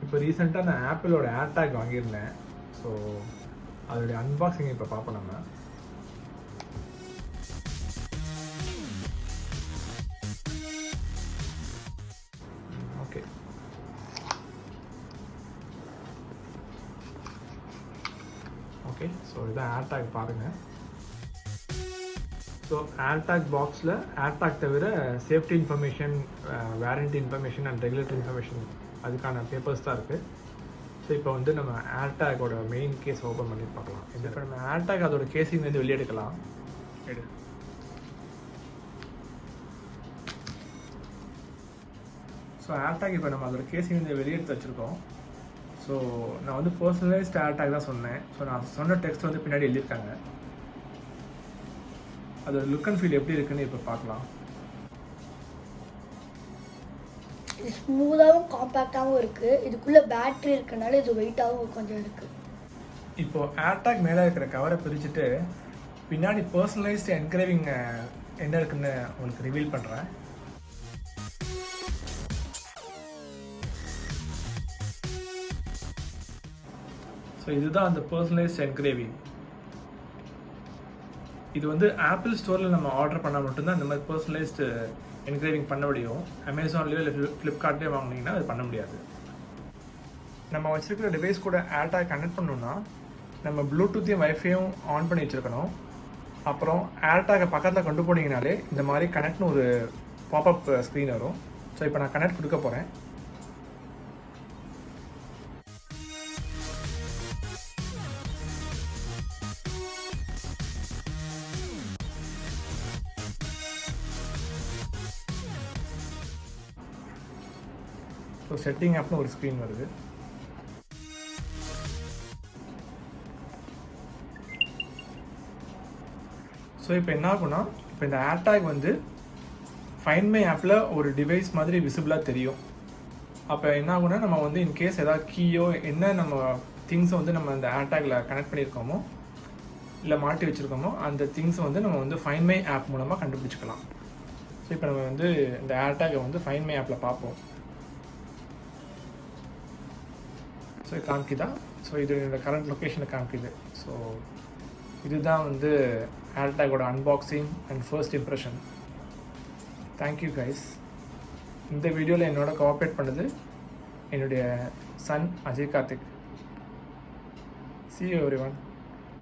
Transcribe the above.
இப்போ ரீசெண்டாக நான் ஆப்பிளோட ஏர்டேக் வாங்கியிருந்தேன். ஸோ அதோடைய அன்பாக்சிங் இப்போ பார்ப்போம் நம்ம. Okay, okay. ஸோ இதான் ஏர்டேக் பாருங்கள். ஸோ ஏர்டேக் பாக்ஸில் ஏர்டேக் தவிர safety information, warranty information and regulatory information அதுக்கான பேப்பர்ஸ் தான் இருக்குது. ஸோ இப்போ வந்து நம்ம ஏர்டேக்கோட மெயின் கேஸ் ஓப்பன் பண்ணி பார்க்கலாம். இப்போ நம்ம ஏர்டேக் அதோட கேஸிங்லேருந்து வெளியே எடுக்கலாம். ஸோ ஏர்டேக் இப்போ நம்ம அதோட கேஸிங்லேருந்து வெளியே எடுத்து வச்சுருக்கோம். ஸோ நான் வந்து பர்சனலைஸ்ட் ஏர்டேக் தான் சொன்னேன். ஸோ நான் சொன்ன டெக்ஸ்ட் வந்து பின்னாடி எழுதியிருக்காங்க. அதோட லுக் அண்ட் ஃபீல் எப்படி இருக்குன்னு இப்போ பார்க்கலாம். இது ஸ்மூத்தாகவும் காம்பேக்டாகவும் இருக்குது. இதுக்குள்ளே பேட்ரி இருக்கனால இது வெயிட்டாகவும் கொஞ்சம் இருக்குது. இப்போது ஏர்டேக் மேலே இருக்கிற கவரை பிரிச்சுட்டு பின்னாடி பர்சனலைஸ்டு என்கிரேவிங் என்ன இருக்குன்னு உங்களுக்கு ரிவீல் பண்ணுறேன். ஸோ இதுதான் அந்த பர்சனலைஸ்டு என்கிரேவிங். இது வந்து ஆப்பிள் ஸ்டோரில் நம்ம ஆர்டர் பண்ணால் மட்டும்தான் இந்த மாதிரி பர்சனலைஸ்டு என்கிரேவிங் பண்ண முடியும். அமேசான்லேயோ இல்லை ஃப்ளிப்கார்ட்லேயோ வாங்கினீங்கன்னா அது பண்ண முடியாது. நம்ம வச்சுருக்கிற டிவைஸ் கூட ஏர்டேக் கனெக்ட் பண்ணணுன்னா நம்ம ப்ளூடூத்தையும் வைஃபையும் ஆன் பண்ணி வச்சுருக்கணும். அப்புறம் ஏர்டேக்கை பக்கத்தில் கொண்டு போனீங்கனாலே இந்த மாதிரி கனெக்ட்னு ஒரு பாப்அப் ஸ்க்ரீன் வரும். ஸோ இப்போ நான் கனெக்ட் கொடுக்க போகிறேன். ஸோ செட்டிங் ஆப்னு ஒரு ஸ்க்ரீன் வருது. ஸோ இப்போ என்ன ஆகும்னா, இப்போ இந்த ஏர்டேக் வந்து ஃபைண்ட் மை ஆப்பில் ஒரு டிவைஸ் மாதிரி விசிபிளாக தெரியும். அப்போ என்ன ஆகும்னா, நம்ம வந்து இன்கேஸ் ஏதாவது கீயோ என்ன நம்ம திங்ஸை வந்து நம்ம இந்த ஏர்டேக்கில் கனெக்ட் பண்ணியிருக்கோமோ இல்லை மாட்டி வச்சுருக்கோமோ அந்த திங்ஸை வந்து நம்ம வந்து ஃபைண்ட் மை ஆப் மூலமாக கண்டுபிடிச்சிக்கலாம். ஸோ இப்போ நம்ம வந்து இந்த ஏர்டேக்கை வந்து ஃபைண்ட் மை ஆப்பில் பார்ப்போம். ஸோ இது காமிக்குதா? ஸோ இது என்னோடய கரண்ட் லொக்கேஷனை காமிக்குது. ஸோ இதுதான் வந்து ஏர்டேக்கோட unboxing and first impression. Thank you guys. இந்த வீடியோவில் என்னோட கோஆப்ரேட் பண்ணது என்னுடைய son Ajay Karthik. See you everyone.